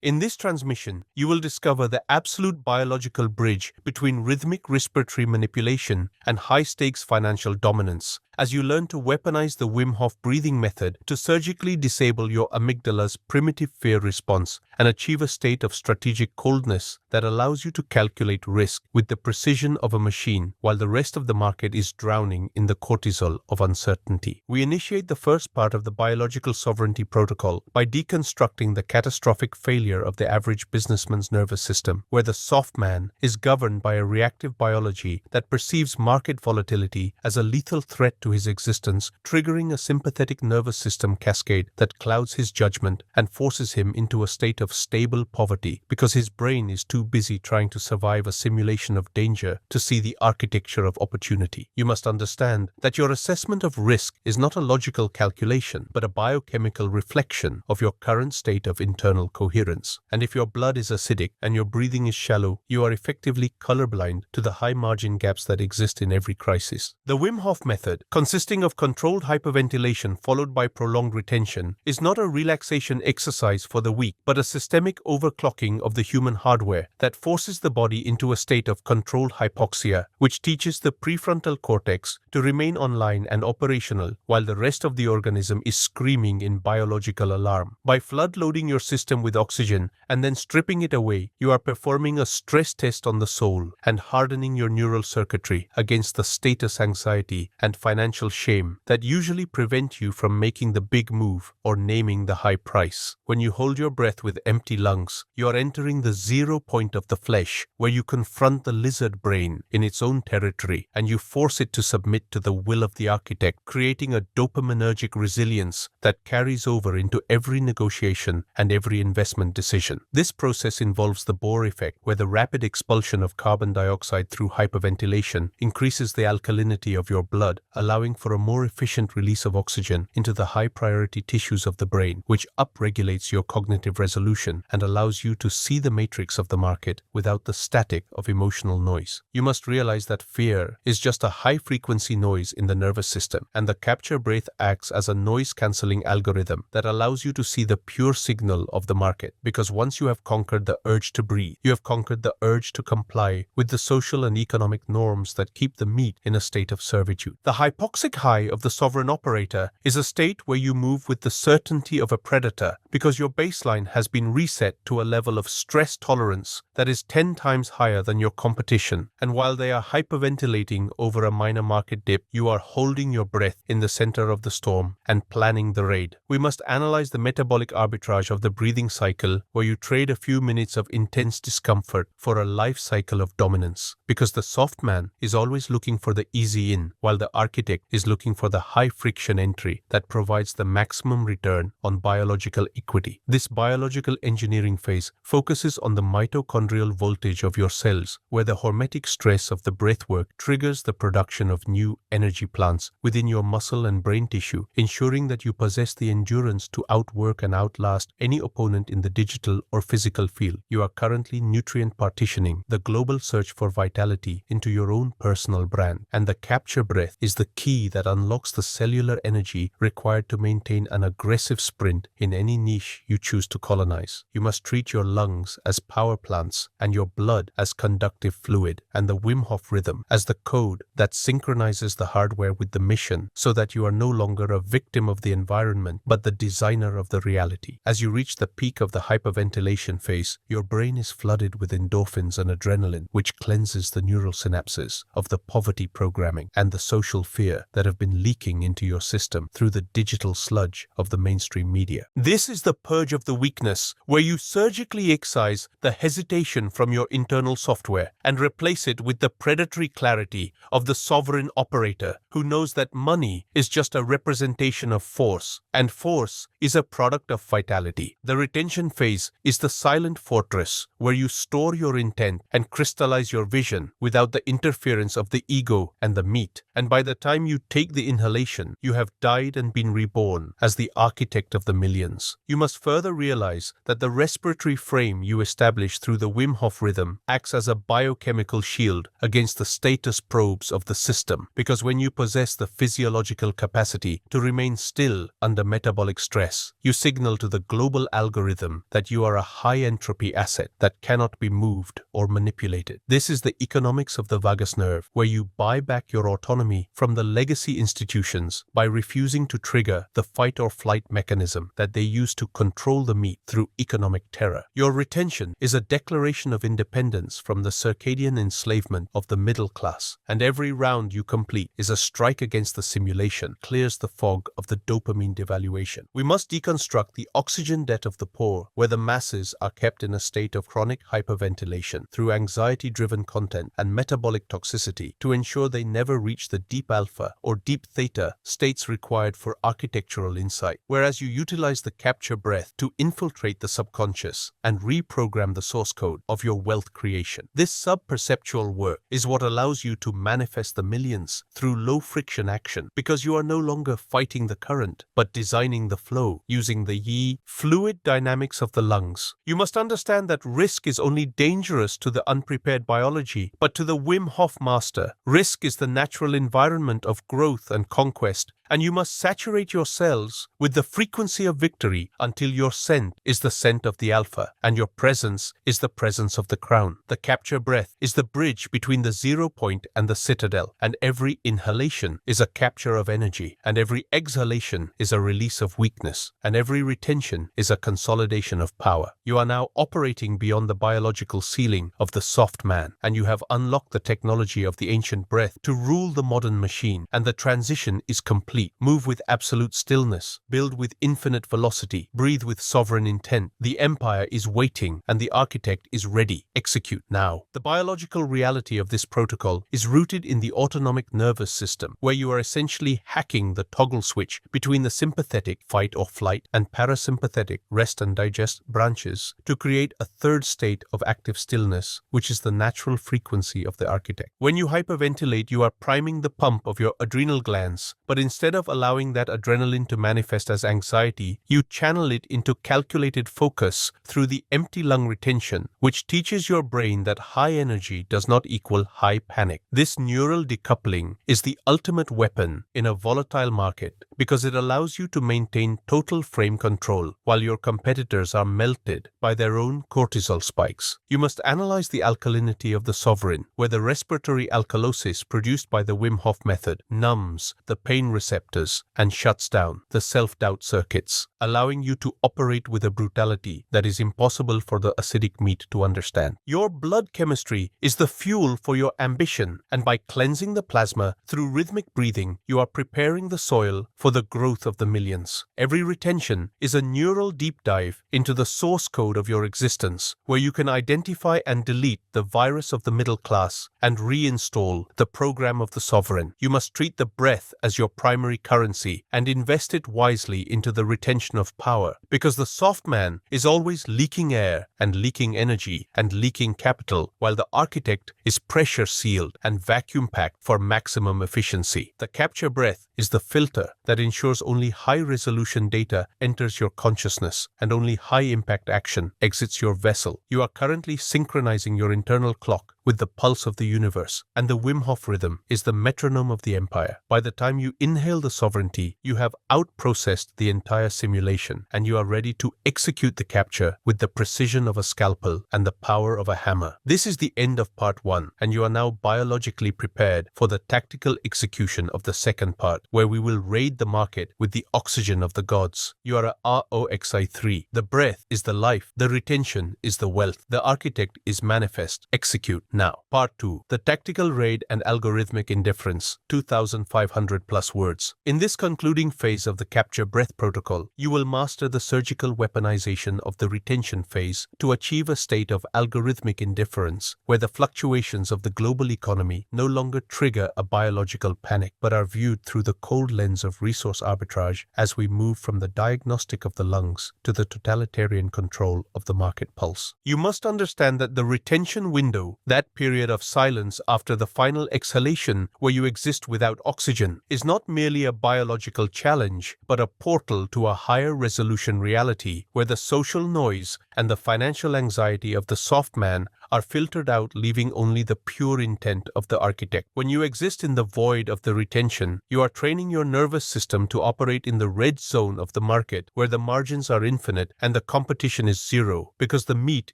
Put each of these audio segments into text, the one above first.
In this transmission, you will discover the absolute biological bridge between rhythmic respiratory manipulation and high-stakes financial dominance, as you learn to weaponize the Wim Hof breathing method to surgically disable your amygdala's primitive fear response and achieve a state of strategic coldness that allows you to calculate risk with the precision of a machine while the rest of the market is drowning in the cortisol of uncertainty. We initiate the first part of the biological sovereignty protocol by deconstructing the catastrophic failure of the average businessman's nervous system, where the soft man is governed by a reactive biology that perceives market volatility as a lethal threat to his existence, triggering a sympathetic nervous system cascade that clouds his judgment and forces him into a state of stable poverty because his brain is too busy trying to survive a simulation of danger to see the architecture of opportunity. You must understand that your assessment of risk is not a logical calculation, but a biochemical reflection of your current state of internal coherence. And if your blood is acidic and your breathing is shallow, you are effectively colorblind to the high margin gaps that exist in every crisis. The Wim Hof method, consisting of controlled hyperventilation followed by prolonged retention, is not a relaxation exercise for the weak, but a systemic overclocking of the human hardware that forces the body into a state of controlled hypoxia, which teaches the prefrontal cortex to remain online and operational while the rest of the organism is screaming in biological alarm. By flood-loading your system with oxygen and then stripping it away, you are performing a stress test on the soul and hardening your neural circuitry against the status anxiety and financial shame that usually prevent you from making the big move or naming the high price. When you hold your breath with empty lungs, you are entering the 0 point of the flesh, where you confront the lizard brain in its own territory and you force it to submit to the will of the architect, creating a dopaminergic resilience that carries over into every negotiation and every investment decision. This process involves the Bohr effect, where the rapid expulsion of carbon dioxide through hyperventilation increases the alkalinity of your blood, allowing for a more efficient release of oxygen into the high-priority tissues of the brain, which upregulates your cognitive resolution and allows you to see the matrix of the market without the static of emotional noise. You must realize that fear is just a high-frequency noise in the nervous system, and the capture breath acts as a noise-canceling algorithm that allows you to see the pure signal of the market. Because once you have conquered the urge to breathe, you have conquered the urge to comply with the social and economic norms that keep the meat in a state of servitude. The hypoxic high of the sovereign operator is a state where you move with the certainty of a predator because your baseline has been reset to a level of stress tolerance that is 10 times higher than your competition. And while they are hyperventilating over a minor market dip, you are holding your breath in the center of the storm and planning the raid. We must analyze the metabolic arbitrage of the breathing cycle, where you trade a few minutes of intense discomfort for a life cycle of dominance, because the soft man is always looking for the easy in, while the architect is looking for the high friction entry that provides the maximum return on biological equity. This biological engineering phase focuses on the mitochondrial voltage of your cells, where the hormetic stress of the breathwork triggers the production of new energy plants within your muscle and brain tissue, ensuring that you possess the endurance to outwork and outlast any opponent in the digital or physical field. You are currently nutrient partitioning the global search for vitality into your own personal brand, and the capture breath is the key that unlocks the cellular energy required to maintain an aggressive sprint in any niche you choose to colonize. You must treat your lungs as power plants and your blood as conductive fluid, and the Wim Hof rhythm as the code that synchronizes the hardware with the mission, so that you are no longer a victim of the environment but the designer of the reality. As you reach the peak of the hyperventilation phase, your brain is flooded with endorphins and adrenaline, which cleanses the neural synapses of the poverty programming and the social fear that have been leaking into your system through the digital sludge of the mainstream media. This is the purge of the weakness, where you surgically excise the hesitation from your internal software and replace it with the predatory clarity of the sovereign operator who knows that money is just a representation of force, and force is a product of vitality. The retention phase is the silent fortress where you store your intent and crystallize your vision without the interference of the ego and the meat. And by the time time you take the inhalation, you have died and been reborn as the architect of the millions. You must further realize that the respiratory frame you establish through the Wim Hof rhythm acts as a biochemical shield against the status probes of the system, because when you possess the physiological capacity to remain still under metabolic stress, you signal to the global algorithm that you are a high-entropy asset that cannot be moved or manipulated. This is the economics of the vagus nerve, where you buy back your autonomy from the legacy institutions by refusing to trigger the fight-or-flight mechanism that they use to control the meat through economic terror. Your retention is a declaration of independence from the circadian enslavement of the middle class, and every round you complete is a strike against the simulation, clears the fog of the dopamine devaluation. We must deconstruct the oxygen debt of the poor, where the masses are kept in a state of chronic hyperventilation through anxiety-driven content and metabolic toxicity to ensure they never reach the deep alpha or deep theta states required for architectural insight, whereas you utilize the capture breath to infiltrate the subconscious and reprogram the source code of your wealth creation. This sub-perceptual work is what allows you to manifest the millions through low-friction action, because you are no longer fighting the current, but designing the flow using the fluid dynamics of the lungs. You must understand that risk is only dangerous to the unprepared biology, but to the Wim Hof master, risk is the natural environment of growth and conquest, and you must saturate your cells with the frequency of victory until your scent is the scent of the alpha, and your presence is the presence of the crown. The capture breath is the bridge between the 0 point and the citadel, and every inhalation is a capture of energy, and every exhalation is a release of weakness, and every retention is a consolidation of power. You are now operating beyond the biological ceiling of the soft man, and you have unlocked the technology of the ancient breath to rule the modern machine, and the transition is complete. Move with absolute stillness, build with infinite velocity, breathe with sovereign intent. The empire is waiting and the architect is ready. Execute now. The biological reality of this protocol is rooted in the autonomic nervous system, where you are essentially hacking the toggle switch between the sympathetic fight or flight and parasympathetic rest and digest branches to create a third state of active stillness, which is the natural frequency of the architect. When you hyperventilate, you are priming the pump of your adrenal glands, but instead of allowing that adrenaline to manifest as anxiety, you channel it into calculated focus through the empty lung retention, which teaches your brain that high energy does not equal high panic. This neural decoupling is the ultimate weapon in a volatile market because it allows you to maintain total frame control while your competitors are melted by their own cortisol spikes. You must analyze the alkalinity of the sovereign, where the respiratory alkalosis produced by the Wim Hof method numbs the pain receptors and shuts down the self-doubt circuits, allowing you to operate with a brutality that is impossible for the acidic meat to understand. Your blood chemistry is the fuel for your ambition, and by cleansing the plasma through rhythmic breathing, you are preparing the soil for the growth of the millions. Every retention is a neural deep dive into the source code of your existence, where you can identify and delete the virus of the middle class and reinstall the program of the sovereign. You must treat the breath as your primary currency and invest it wisely into the retention of power, because the soft man is always leaking air and leaking energy and leaking capital, while the architect is pressure sealed and vacuum packed for maximum efficiency. The capture breath is the filter that ensures only high-resolution data enters your consciousness and only high-impact action exits your vessel. You are currently synchronizing your internal clock with the pulse of the universe, and the Wim Hof rhythm is the metronome of the empire. By the time you inhale the sovereignty, you have out-processed the entire simulation, and you are ready to execute the capture with the precision of a scalpel and the power of a hammer. This is the end of part 1, and you are now biologically prepared for the tactical execution of the second part, where we will raid the market with the oxygen of the gods. You are a ROXI3. The breath is the life, the retention is the wealth, the architect is manifest. Execute now. Part 2. The Tactical Raid and Algorithmic Indifference, 2,500 plus words. In this concluding phase of the capture breath protocol, you will master the surgical weaponization of the retention phase to achieve a state of algorithmic indifference, where the fluctuations of the global economy no longer trigger a biological panic, but are viewed through the cold lens of resource arbitrage as we move from the diagnostic of the lungs to the totalitarian control of the market pulse. You must understand that the retention window, that That period of silence after the final exhalation where you exist without oxygen is not merely a biological challenge, but a portal to a higher resolution reality where the social noise and the financial anxiety of the soft man are filtered out, leaving only the pure intent of the architect. When you exist in the void of the retention, you are training your nervous system to operate in the red zone of the market, where the margins are infinite and the competition is zero, because the meat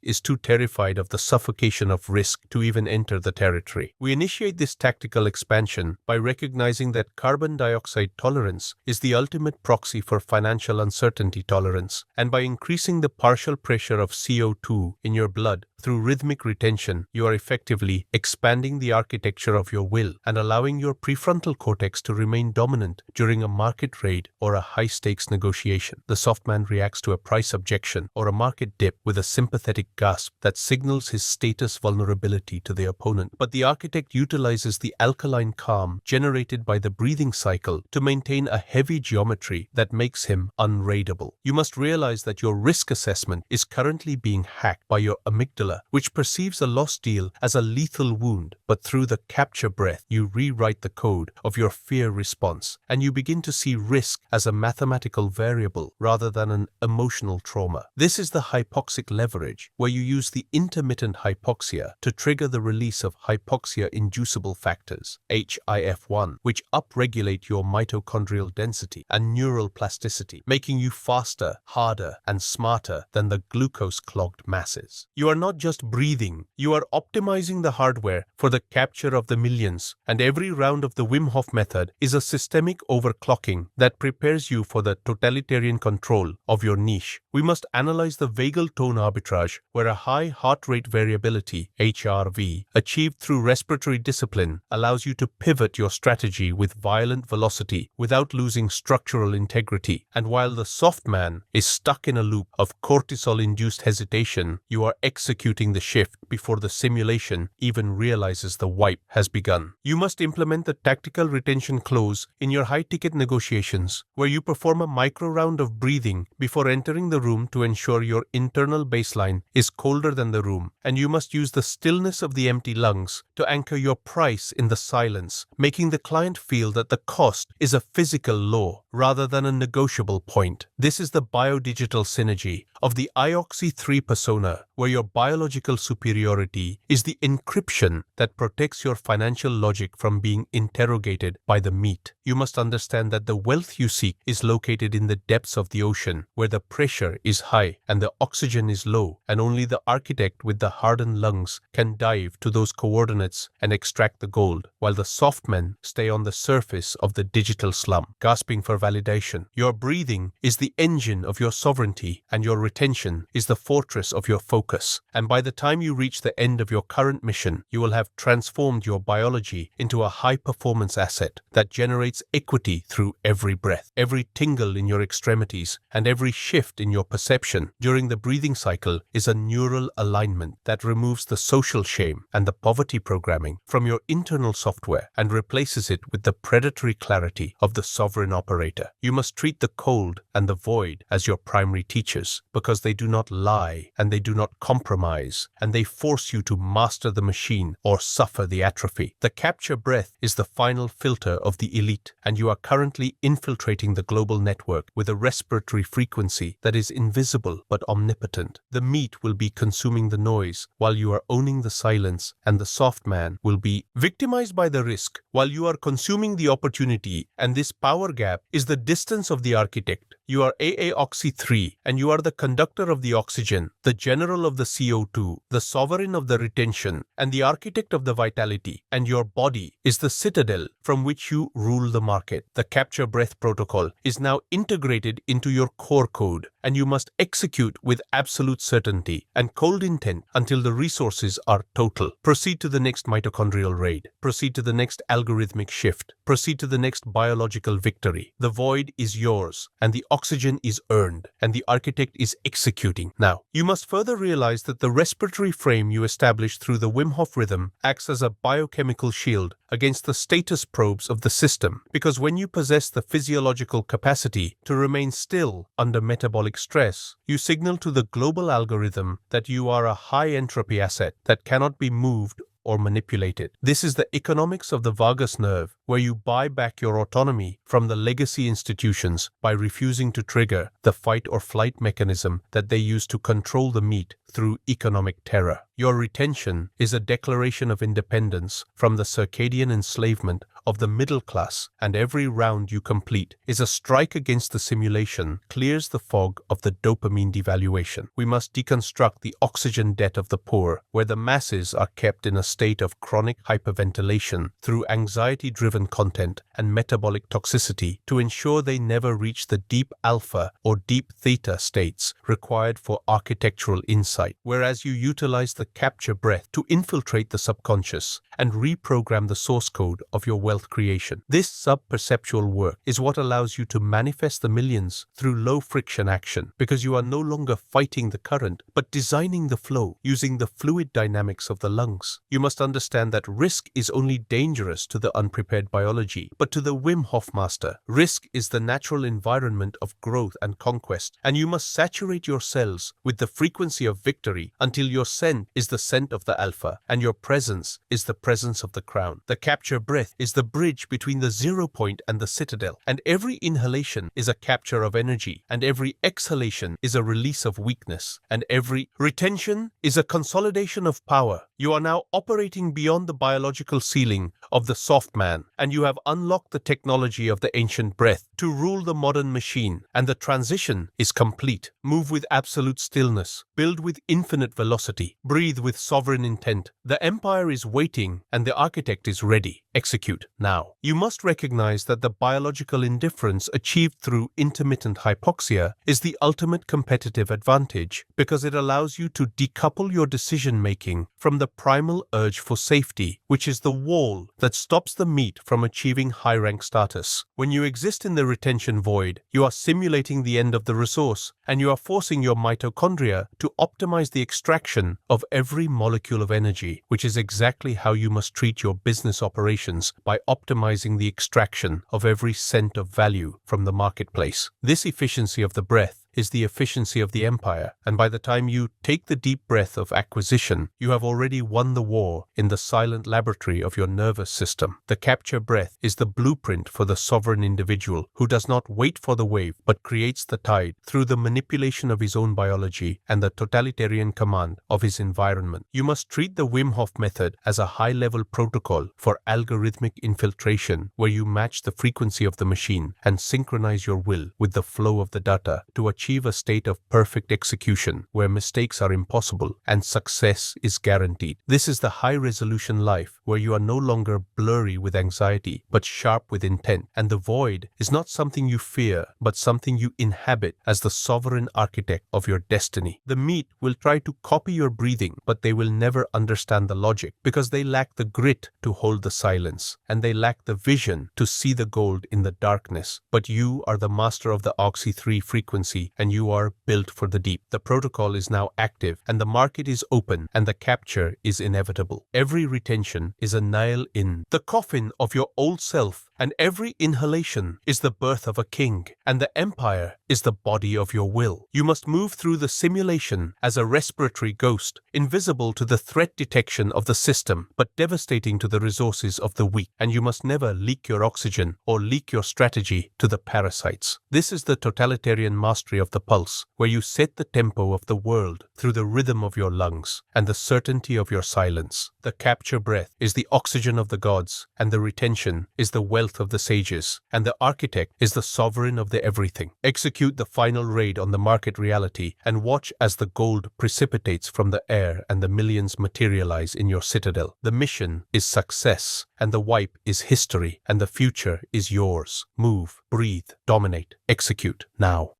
is too terrified of the suffocation of risk to even enter the territory. We initiate this tactical expansion by recognizing that carbon dioxide tolerance is the ultimate proxy for financial uncertainty tolerance, and by increasing the partial pressure of CO2 in your blood through rhythmic retention, you are effectively expanding the architecture of your will and allowing your prefrontal cortex to remain dominant during a market raid or a high-stakes negotiation. The soft man reacts to a price objection or a market dip with a sympathetic gasp that signals his status vulnerability to the opponent. But the architect utilizes the alkaline calm generated by the breathing cycle to maintain a heavy geometry that makes him unraidable. You must realize that your risk assessment is currently being hacked by your amygdala, which perceives a lost deal as a lethal wound, but through the capture breath, you rewrite the code of your fear response, and you begin to see risk as a mathematical variable rather than an emotional trauma. This is the hypoxic leverage, where you use the intermittent hypoxia to trigger the release of hypoxia-inducible factors, HIF1, which upregulate your mitochondrial density and neural plasticity, making you faster, harder, and smarter than the glucose-clogged masses. You are not just breathing, you are optimizing the hardware for the capture of the millions, and every round of the Wim Hof method is a systemic overclocking that prepares you for the totalitarian control of your niche. We must analyze the vagal tone arbitrage, where a high heart rate variability, HRV, achieved through respiratory discipline allows you to pivot your strategy with violent velocity without losing structural integrity. And while the soft man is stuck in a loop of cortisol-induced hesitation, you are executing the shift before the simulation even realizes the wipe has begun. You must implement the tactical retention close in your high-ticket negotiations, where you perform a micro round of breathing before entering the room to ensure your internal baseline is colder than the room, and you must use the stillness of the empty lungs to anchor your price in the silence, making the client feel that the cost is a physical law rather than a negotiable point. This is the biodigital synergy of the IOXY3 persona, where your biological superiority is the encryption that protects your financial logic from being interrogated by the meat. You must understand that the wealth you seek is located in the depths of the ocean, where the pressure is high and the oxygen is low, and only the architect with the hardened lungs can dive to those coordinates and extract the gold, while the soft men stay on the surface of the digital slum, gasping for validation. Your breathing is the engine of your sovereignty, and your retention is the fortress of your focus. And by the time you reach the end of your current mission, you will have transformed your biology into a high-performance asset that generates equity through every breath, every tingle in your extremities, and every shift in your perception during the breathing cycle is a neural alignment that removes the social shame and the poverty programming from your internal software and replaces it with the predatory clarity of the sovereign operator. You must treat the cold and the void as your primary teachers, because they do not lie and they do not compromise, and they force you to master the machine or suffer the atrophy. The capture breath is the final filter of the elite, and you are currently infiltrating the global network with a respiratory frequency that is invisible but omnipotent. The meat will be consuming the noise while you are owning the silence, and the soft man will be victimized by the risk while you are consuming the opportunity, and this power gap is the distance of the architect. You are AAOxy3, and you are the conductor of the oxygen, the general of the CO2, the sovereign of the retention, and the architect of the vitality, and your body is the citadel from which you rule the market. The capture breath protocol is now integrated into your core code, and you must execute with absolute certainty and cold intent until the resources are total. Proceed to the next mitochondrial raid. Proceed to the next algorithmic shift. Proceed to the next biological victory. The void is yours, and the oxygen is earned, and the architect is executing. Now, you must further realize that the respiratory frame you establish through the Wim Hof rhythm acts as a biochemical shield against the status probes of the system, because when you possess the physiological capacity to remain still under metabolic stress, you signal to the global algorithm that you are a high-entropy asset that cannot be moved or manipulate it. This is the economics of the vagus nerve, where you buy back your autonomy from the legacy institutions by refusing to trigger the fight or flight mechanism that they use to control the meat through economic terror. Your retention is a declaration of independence from the circadian enslavement of the middle class, and every round you complete is a strike against the simulation, clears the fog of the dopamine devaluation. We must deconstruct the oxygen debt of the poor, where the masses are kept in a state of chronic hyperventilation through anxiety-driven content and metabolic toxicity to ensure they never reach the deep alpha or deep theta states required for architectural insight, whereas you utilize the capture breath to infiltrate the subconscious and reprogram the source code of your wealth creation. This sub-perceptual work is what allows you to manifest the millions through low-friction action, because you are no longer fighting the current, but designing the flow using the fluid dynamics of the lungs. You must understand that risk is only dangerous to the unprepared biology, but to the Wim Hof master, risk is the natural environment of growth and conquest, and you must saturate your cells with the frequency of victory until your scent is the scent of the alpha, and your presence is the presence of the crown. The capture breath is the bridge between the 0 point and the citadel, and every inhalation is a capture of energy, and every exhalation is a release of weakness, and every retention is a consolidation of power. You are now operating beyond the biological ceiling of the soft man, and you have unlocked the technology of the ancient breath to rule the modern machine, and the transition is complete. Move with absolute stillness, build with infinite velocity, breathe with sovereign intent. The empire is waiting and the architect is ready. Execute now. You must recognize that the biological indifference achieved through intermittent hypoxia is the ultimate competitive advantage, because it allows you to decouple your decision-making from the primal urge for safety, which is the wall that stops the meat from achieving high-rank status. When you exist in the retention void, you are simulating the end of the resource, and you are forcing your mitochondria to optimize the extraction of every molecule of energy, which is exactly how you must treat your business operations by optimizing the extraction of every cent of value from the marketplace. This efficiency of the breath is the efficiency of the empire, and by the time you take the deep breath of acquisition, you have already won the war in the silent laboratory of your nervous system. The capture breath is the blueprint for the sovereign individual who does not wait for the wave but creates the tide through the manipulation of his own biology and the totalitarian command of his environment. You must treat the Wim Hof method as a high-level protocol for algorithmic infiltration, where you match the frequency of the machine and synchronize your will with the flow of the data to achieve a state of perfect execution where mistakes are impossible and success is guaranteed. This is the high-resolution life where you are no longer blurry with anxiety but sharp with intent, and the void is not something you fear but something you inhabit as the sovereign architect of your destiny. The meat will try to copy your breathing, but they will never understand the logic because they lack the grit to hold the silence, and they lack the vision to see the gold in the darkness. But you are the master of the Oxy-3 frequency, and you are built for the deep. The protocol is now active, and the market is open, and the capture is inevitable. Every retention is a nail in the coffin of your old self, and every inhalation is the birth of a king, and the empire is the body of your will. You must move through the simulation as a respiratory ghost, invisible to the threat detection of the system, but devastating to the resources of the weak, and you must never leak your oxygen or leak your strategy to the parasites. This is the totalitarian mastery of the pulse, where you set the tempo of the world through the rhythm of your lungs and the certainty of your silence. The capture breath is the oxygen of the gods, and the retention is the wealth of the sages, and the architect is the sovereign of the everything. Execute the final raid on the market reality and watch as the gold precipitates from the air and the millions materialize in your citadel. The mission is success, and the wipe is history, and the future is yours. Move, breathe, dominate, execute now.